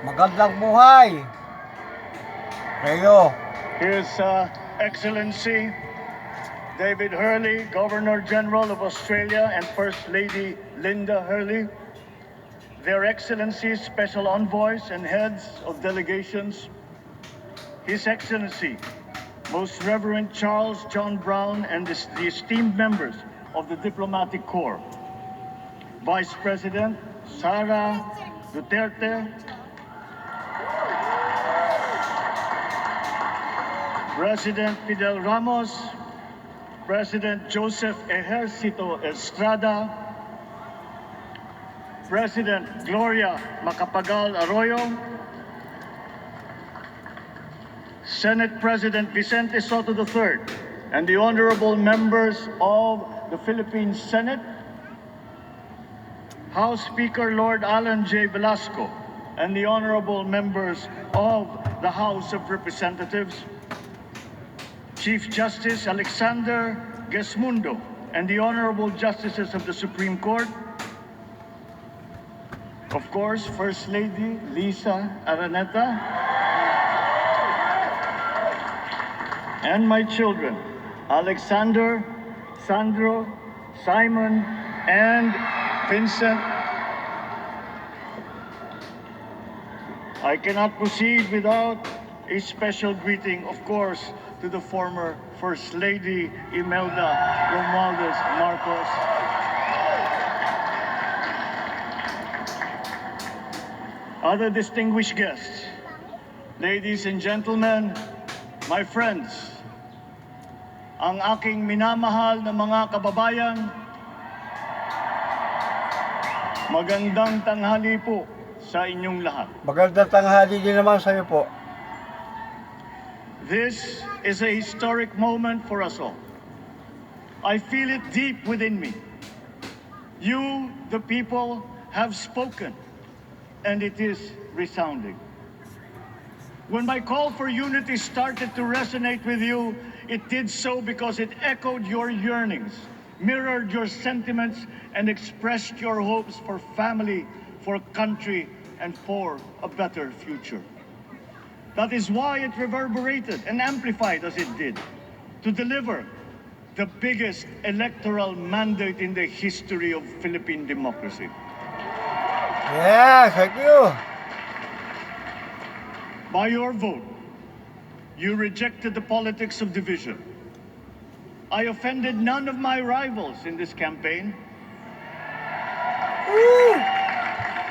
Magandang buhay! Kayo. His Excellency David Hurley, Governor General of Australia, and First Lady Linda Hurley, Their Excellencies, Special Envoys, and Heads of Delegations, His Excellency, Most Reverend Charles John Brown, and the esteemed members of the Diplomatic Corps, Vice President Sara Duterte, President Fidel Ramos, President Joseph Ejercito Estrada, President Gloria Macapagal Arroyo, Senate President Vicente Soto III, and the honorable members of the Philippine Senate, House Speaker Lord Alan J. Velasco, and the honorable members of the House of Representatives, Chief Justice Alexander Gesmundo, and the honorable justices of the Supreme Court, of course, First Lady Lisa Araneta, and my children, Alexander, Sandro, Simon, and Vincent. I cannot proceed without a special greeting, of course, to the former First Lady Imelda Romualdez Marcos, other distinguished guests, ladies and gentlemen, my friends, ang aking minamahal na mga kababayan, magandang tanghali po sa inyong lahat. Magandang tanghali din naman sa iyo po. This is a historic moment for us all. I feel it deep within me. You, the people, have spoken, and it is resounding. When my call for unity started to resonate with you, it did so because it echoed your yearnings, mirrored your sentiments, and expressed your hopes for family, for country, and for a better future. That is why it reverberated and amplified as it did, to deliver the biggest electoral mandate in the history of Philippine democracy. Yeah, thank you. By your vote, you rejected the politics of division. I offended none of my rivals in this campaign.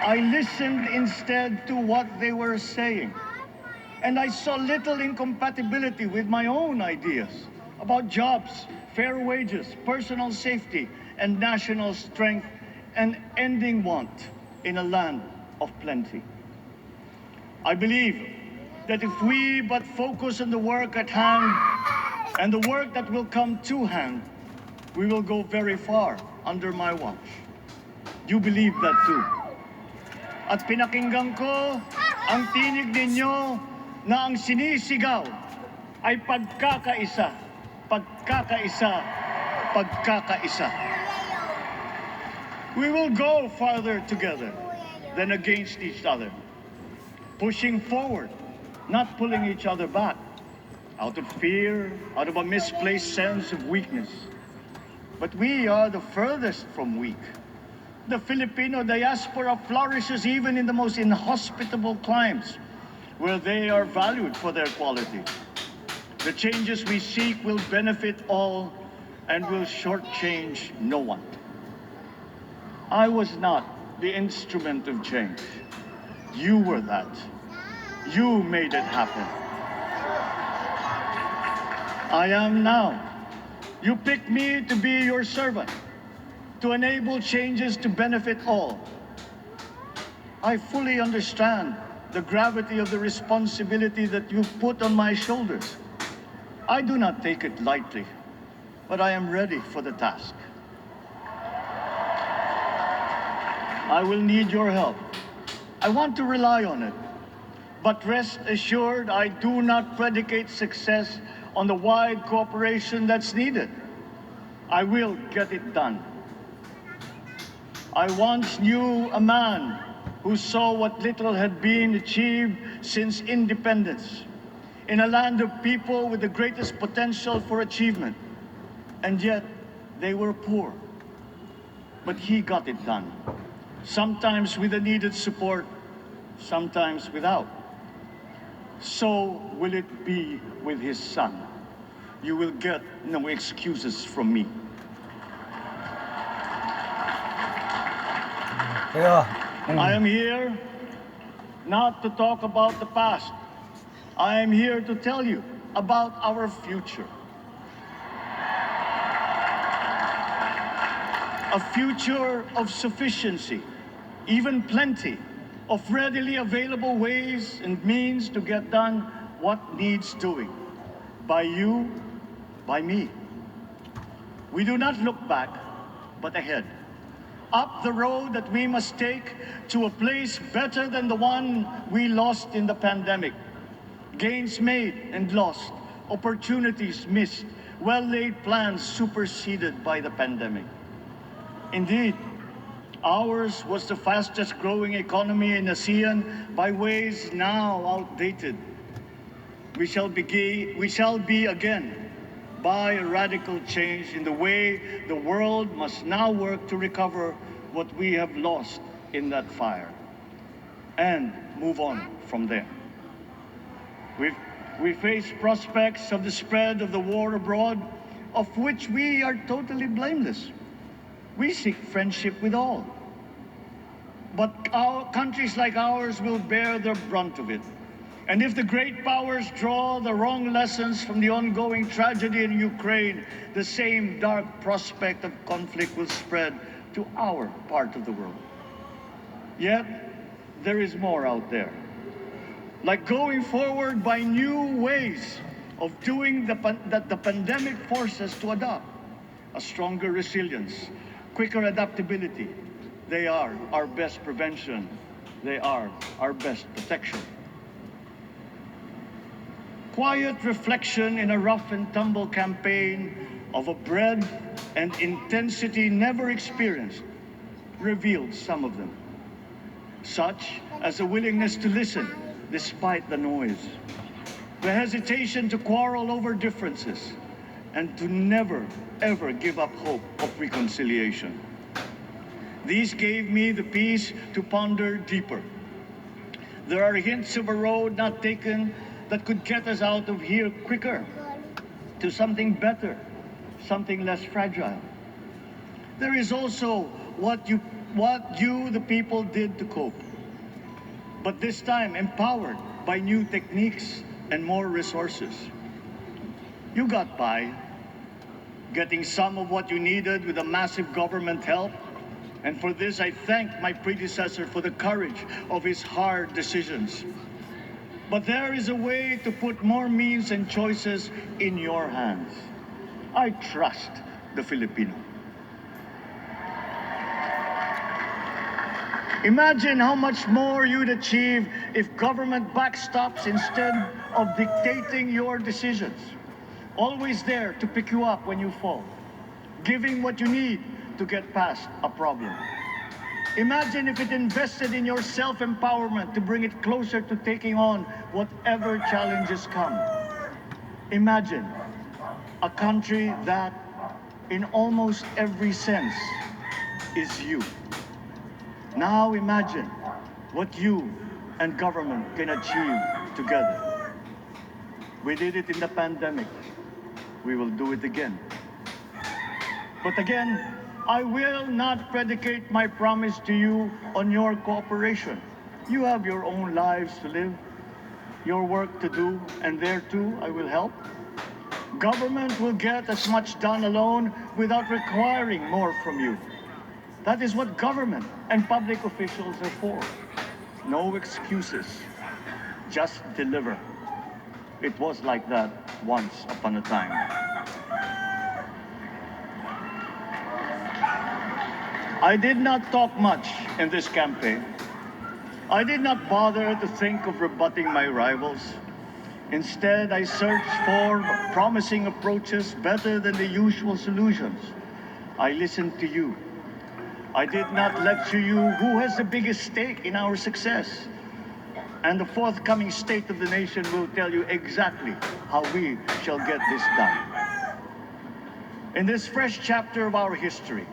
I listened instead to what they were saying. And I saw little incompatibility with my own ideas about jobs, fair wages, personal safety, and national strength, and ending want in a land of plenty. I believe that if we but focus on the work at hand and the work that will come to hand, we will go very far under my watch. You believe that too. At pinakinggan ko ang tinig ninyo na ang sinisigaw ay pagkakaisa, pagkakaisa, pagkakaisa. We will go farther together than against each other, pushing forward, not pulling each other back, out of fear, out of a misplaced sense of weakness. But we are the furthest from weak. The Filipino diaspora flourishes even in the most inhospitable climes, where they are valued for their quality. The changes we seek will benefit all and will shortchange no one. I was not the instrument of change. You were that. You made it happen. I am now. You picked me to be your servant, to enable changes to benefit all. I fully understand the gravity of the responsibility that you put on my shoulders. I do not take it lightly, but I am ready for the task. I will need your help. I want to rely on it. But rest assured, I do not predicate success on the wide cooperation that's needed. I will get it done. I once knew a man who saw what little had been achieved since independence, in a land of people with the greatest potential for achievement, and yet they were poor. But he got it done, sometimes with the needed support, sometimes without. So will it be with his son. You will get no excuses from me. Kayo. I am here not to talk about the past. I am here to tell you about our future. A future of sufficiency, even plenty, of readily available ways and means to get done what needs doing. By you, by me. We do not look back, but ahead. Up the road that we must take to a place better than the one we lost in the pandemic. Gains made and lost, opportunities missed, well-laid plans superseded by the pandemic. Indeed, ours was the fastest growing economy in ASEAN by ways now outdated. We shall be again by a radical change in the way the world must now work to recover what we have lost in that fire and move on from there. We face prospects of the spread of the war abroad, of which we are totally blameless. We seek friendship with all. But countries like ours will bear the brunt of it. And if the great powers draw the wrong lessons from the ongoing tragedy in Ukraine, the same dark prospect of conflict will spread to our part of the world. Yet, there is more out there. Like going forward by new ways of doing that the pandemic forces us to adopt. A stronger resilience, quicker adaptability. They are our best prevention. They are our best protection. Quiet reflection in a rough and tumble campaign of a breadth and intensity never experienced revealed some of them, such as a willingness to listen despite the noise, the hesitation to quarrel over differences, and to never, ever give up hope of reconciliation. These gave me the peace to ponder deeper. There are hints of a road not taken that could get us out of here quicker, to something better, something less fragile. There is also what you, the people, did to cope. But this time empowered by new techniques and more resources. You got by, getting some of what you needed with a massive government help. And for this, I thank my predecessor for the courage of his hard decisions. But there is a way to put more means and choices in your hands. I trust the Filipino. Imagine how much more you'd achieve if government backstops instead of dictating your decisions. Always there to pick you up when you fall, giving what you need to get past a problem. Imagine if it invested in your self-empowerment to bring it closer to taking on whatever challenges come. Imagine a country that, in almost every sense, is you. Now imagine what you and government can achieve together. We did it in the pandemic. We will do it again. But again, I will not predicate my promise to you on your cooperation. You have your own lives to live, your work to do, and there too I will help. Government will get as much done alone without requiring more from you. That is what government and public officials are for. No excuses, just deliver. It was like that once upon a time. I did not talk much in this campaign. I did not bother to think of rebutting my rivals. Instead, I searched for promising approaches better than the usual solutions. I listened to you. I did not lecture you who has the biggest stake in our success. And the forthcoming State of the Nation will tell you exactly how we shall get this done. In this fresh chapter of our history,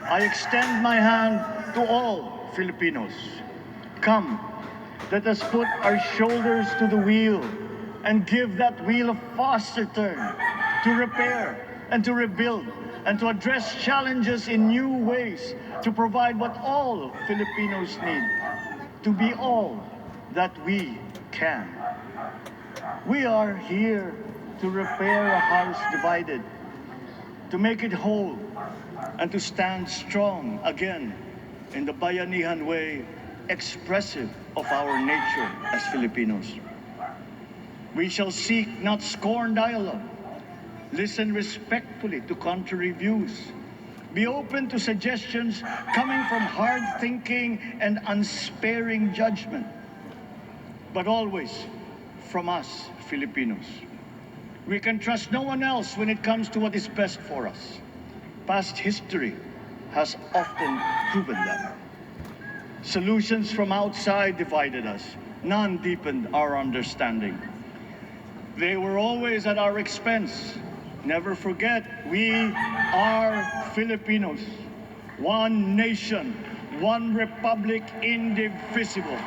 I extend my hand to all Filipinos. Come, let us put our shoulders to the wheel and give that wheel a faster turn to repair and to rebuild and to address challenges in new ways, to provide what all Filipinos need, to be all that we can. We are here to repair a house divided, to make it whole, and to stand strong again in the Bayanihan way, expressive of our nature as Filipinos. We shall seek, not scorn, dialogue, listen respectfully to contrary views, be open to suggestions coming from hard thinking and unsparing judgment, but always from us, Filipinos. We can trust no one else when it comes to what is best for us. Past history has often proven that. Solutions from outside divided us. None deepened our understanding. They were always at our expense. Never forget, we are Filipinos. One nation, one republic, indivisible.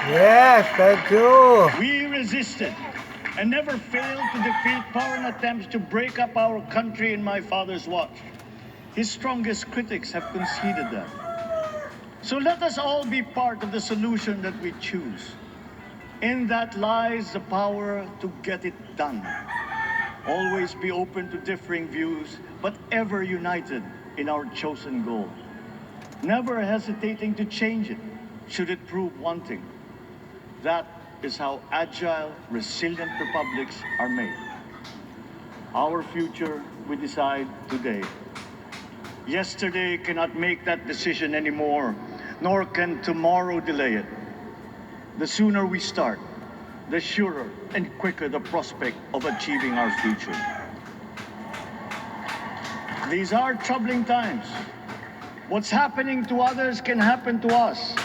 Yes, thank you. We resisted and never failed to defeat foreign attempts to break up our country in my father's watch. His strongest critics have conceded that. So let us all be part of the solution that we choose. In that lies the power to get it done. Always be open to differing views, but ever united in our chosen goal. Never hesitating to change it, should it prove wanting. That is how agile, resilient republics are made. Our future we decide today. Yesterday cannot make that decision anymore, nor can tomorrow delay it. The sooner we start, the surer and quicker the prospect of achieving our future. These are troubling times. What's happening to others can happen to us,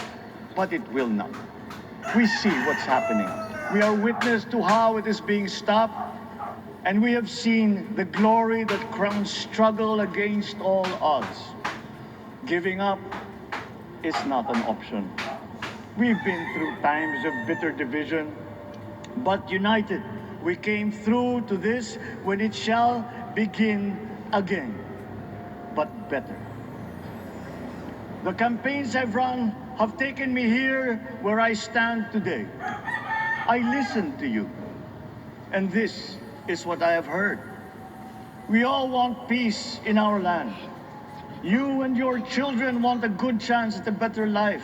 but it will not. We see what's happening. We are witness to how it is being stopped, and we have seen the glory that crowns struggle against all odds. Giving up is not an option. We've been through times of bitter division, but united, we came through to this when it shall begin again, but better. The campaigns I've run have taken me here where I stand today. I listened to you, and this is what I have heard. We all want peace in our land. You and your children want a good chance at a better life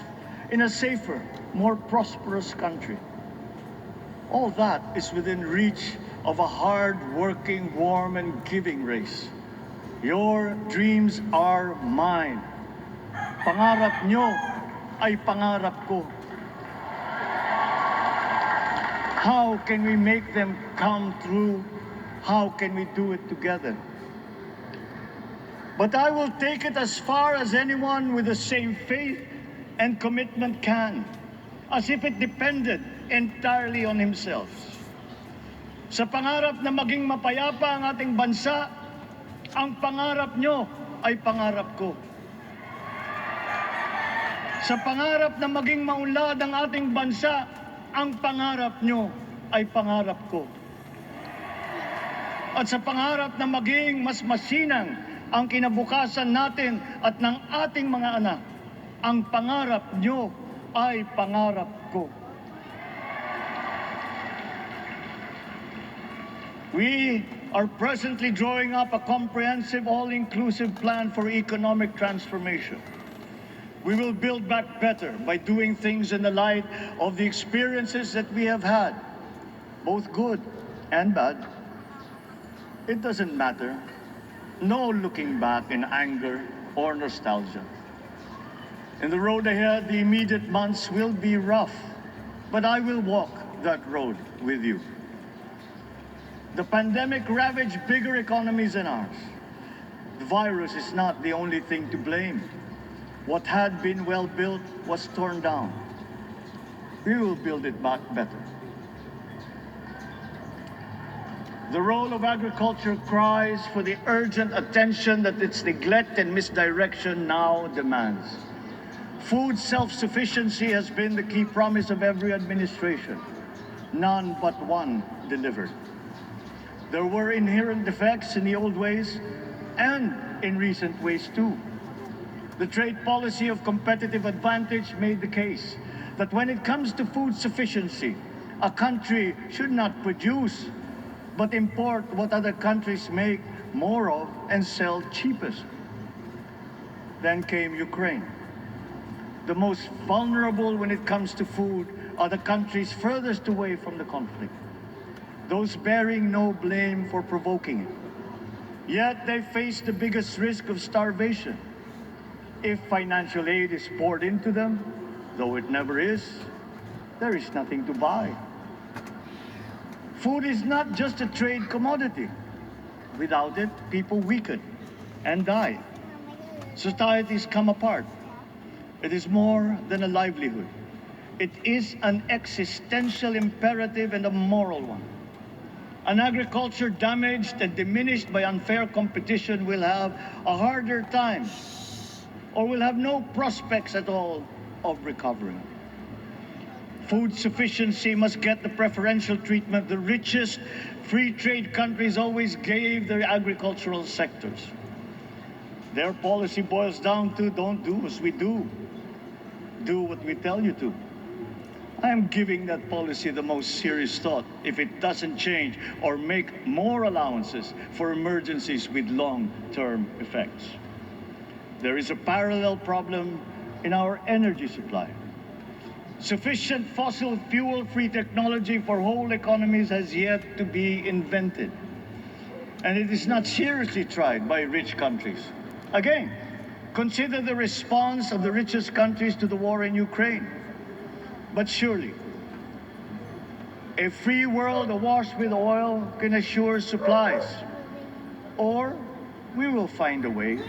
in a safer, more prosperous country. All that is within reach of a hard-working, warm, and giving race. Your dreams are mine. Pangarap nyo ay pangarap ko. How can we make them come true? How can we do it together? But I will take it as far as anyone with the same faith and commitment can, as if it depended entirely on himself. Sa pangarap na maging mapayapa ang ating bansa, ang pangarap nyo ay pangarap ko. Sa pangarap na maging maunlad ang ating bansa, ang pangarap nyo ay pangarap ko. At sa pangarap na maging mas masinang ang kinabukasan natin at ng ating mga anak, ang pangarap nyo ay pangarap ko. We are presently drawing up a comprehensive, all-inclusive plan for economic transformation. We will build back better by doing things in the light of the experiences that we have had, both good and bad. It doesn't matter. No looking back in anger or nostalgia. In the road ahead, the immediate months will be rough, but I will walk that road with you. The pandemic ravaged bigger economies than ours. virus is not the only thing to blame. What had been well built was torn down. We will build it back better. The role of agriculture cries for the urgent attention that its neglect and misdirection now demands. Food self-sufficiency has been the key promise of every administration. None but one delivered. There were inherent defects in the old ways and in recent ways too. The trade policy of competitive advantage made the case that when it comes to food sufficiency, a country should not produce but import what other countries make more of and sell cheapest. Then came Ukraine. The most vulnerable when it comes to food are the countries furthest away from the conflict, those bearing no blame for provoking it. Yet they face the biggest risk of starvation. If financial aid is poured into them, though it never is, there is nothing to buy. Food is not just a trade commodity. Without it, people weaken and die. Societies come apart. It is more than a livelihood. It is an existential imperative and a moral one. An agriculture damaged and diminished by unfair competition will have a harder time or will have no prospects at all of recovering. Food sufficiency must get the preferential treatment the richest free trade countries always gave their agricultural sectors. Their policy boils down to don't do as we do. Do what we tell you to. I am giving that policy the most serious thought if it doesn't change or make more allowances for emergencies with long-term effects. There is a parallel problem in our energy supply. Sufficient fossil fuel-free technology for whole economies has yet to be invented. And it is not seriously tried by rich countries. Again, consider the response of the richest countries to the war in Ukraine. But surely, a free world awash with oil can assure supplies. Or we will find a way.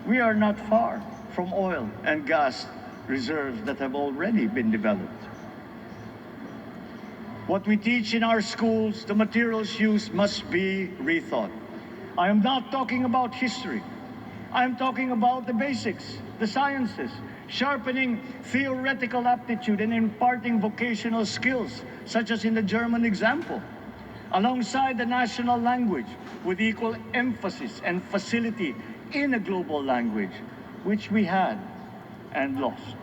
We are not far from oil and gas reserves that have already been developed. What we teach in our schools, the materials used must be rethought. I am not talking about history. I am talking about the basics, the sciences, sharpening theoretical aptitude and imparting vocational skills, such as in the German example, alongside the national language with equal emphasis and facility in a global language, which we had and lost.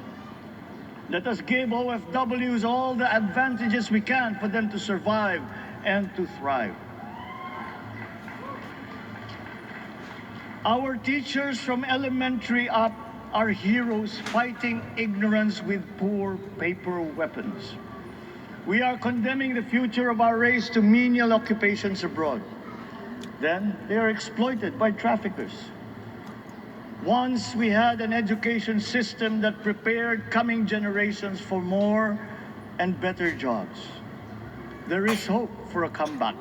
Let us give OFWs all the advantages we can for them to survive and to thrive. Our teachers from elementary up are heroes fighting ignorance with poor paper weapons. We are condemning the future of our race to menial occupations abroad. Then they are exploited by traffickers. Once we had an education system that prepared coming generations for more and better jobs. There is hope for a comeback.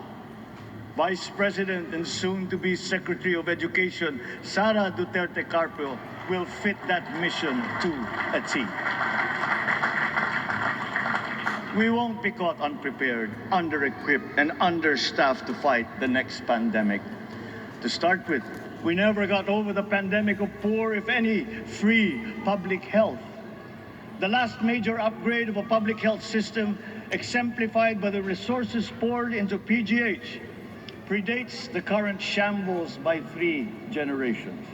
Vice President and soon-to-be Secretary of Education, Sara Duterte Carpio, will fit that mission to a T. We won't be caught unprepared, under-equipped, and understaffed to fight the next pandemic. To start with, we never got over the pandemic of poor, if any, free public health. The last major upgrade of a public health system, exemplified by the resources poured into PGH, predates the current shambles by 3 generations.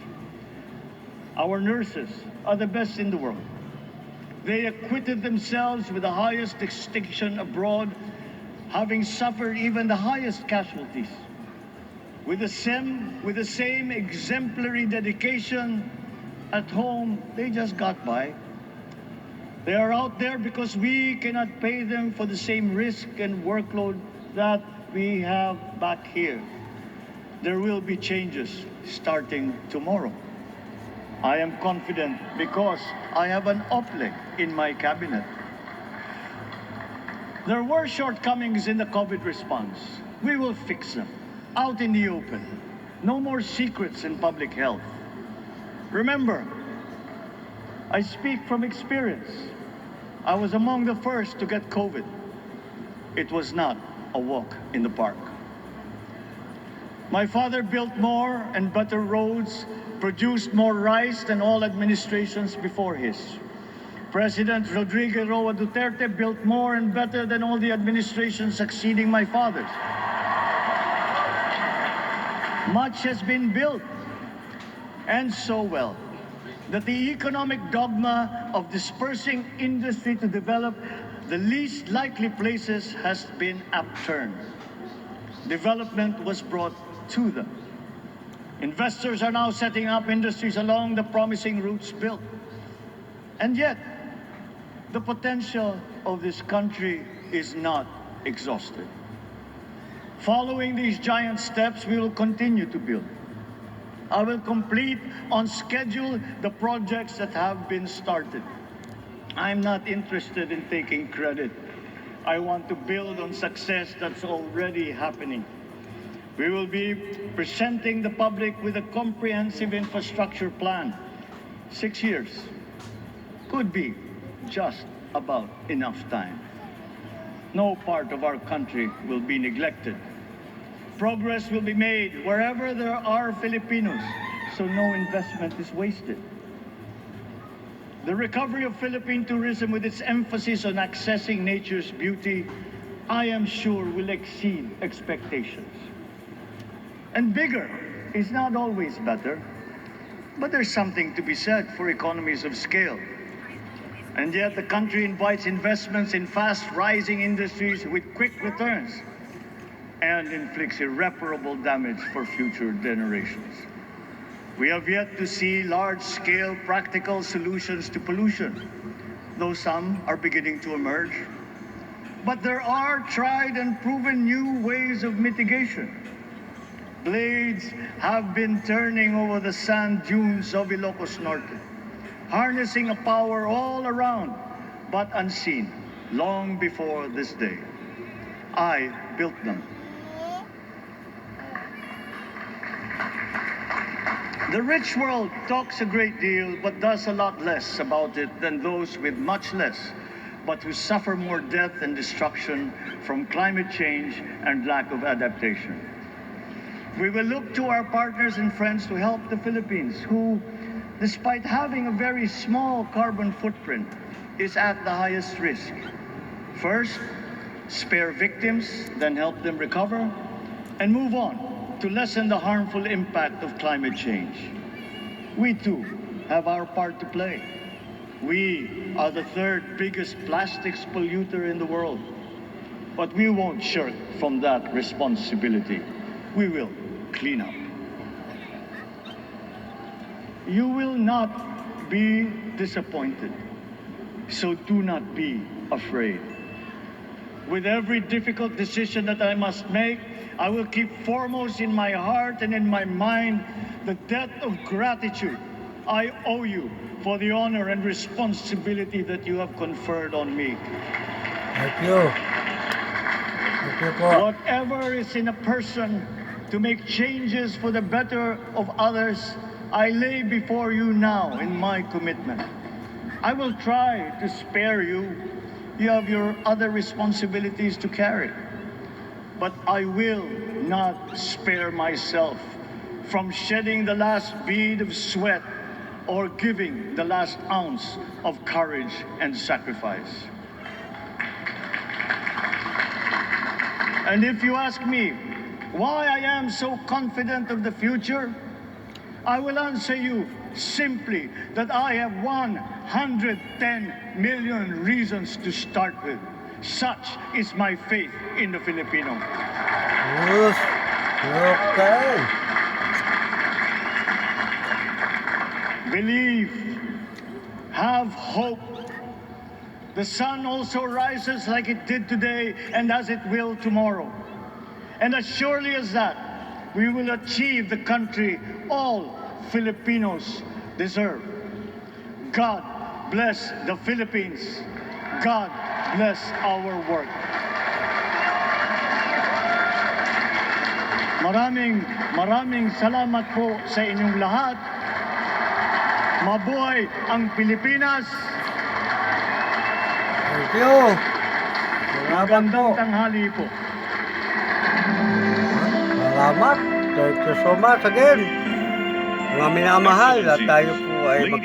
Our nurses are the best in the world. They acquitted themselves with the highest distinction abroad, having suffered even the highest casualties. With the same exemplary dedication at home, they just got by. They are out there because we cannot pay them for the same risk and workload that we have back here. There will be changes starting tomorrow. I am confident because I have an OPLE in my cabinet. There were shortcomings in the COVID response. We will fix them out in the open. No more secrets in public health. Remember, I speak from experience. I was among the first to get COVID. It was not a walk in the park. My father built more and better roads, produced more rice than all administrations before his. President Rodrigo Roa Duterte built more and better than all the administrations succeeding my father's. Much has been built, and so well, that the economic dogma of dispersing industry to develop the least likely places has been upturned. Development was brought to them. Investors are now setting up industries along the promising routes built. And yet, the potential of this country is not exhausted. Following these giant steps, we will continue to build. I will complete on schedule the projects that have been started. I'm not interested in taking credit. I want to build on success that's already happening. We will be presenting the public with a comprehensive infrastructure plan. 6 years could be just about enough time. No part of our country will be neglected. Progress will be made wherever there are Filipinos, so no investment is wasted. The recovery of Philippine tourism, with its emphasis on accessing nature's beauty, I am sure will exceed expectations. And bigger is not always better, but there's something to be said for economies of scale. And yet the country invites investments in fast-rising industries with quick returns and inflicts irreparable damage for future generations. We have yet to see large-scale practical solutions to pollution, though some are beginning to emerge. But there are tried and proven new ways of mitigation. Blades have been turning over the sand dunes of Ilocos Norte, harnessing a power all around, but unseen, long before this day. I built them. The rich world talks a great deal, but does a lot less about it than those with much less, but who suffer more death and destruction from climate change and lack of adaptation. We will look to our partners and friends to help the Philippines, who, despite having a very small carbon footprint, is at the highest risk. First, spare victims, then help them recover, and move on to lessen the harmful impact of climate change. We too have our part to play. We are the third biggest plastics polluter in the world, but we won't shirk from that responsibility. We will clean up. You will not be disappointed, so do not be afraid. With every difficult decision that I must make, I will keep foremost in my heart and in my mind the debt of gratitude I owe you for the honor and responsibility that you have conferred on me. Thank you. Thank you po. Whatever is in a person to make changes for the better of others, I lay before you now in my commitment. I will try to spare you. You have your other responsibilities to carry. But I will not spare myself from shedding the last bead of sweat or giving the last ounce of courage and sacrifice. And if you ask me why I am so confident of the future, I will answer you simply that I have 110 million reasons to start with. Such is my faith in the Filipino. Yes. Okay. Believe, have hope. The sun also rises like it did today and as it will tomorrow. And as surely as that, we will achieve the country all Filipinos deserve. God bless the Philippines. God bless our work. Maraming salamat po sa inyong lahat. Mabuhay ang Pilipinas. Thank you. Salamat po. Magandang tanghali po. Salamat. Thank you so much again. Mga minamahal at tayo po ay mag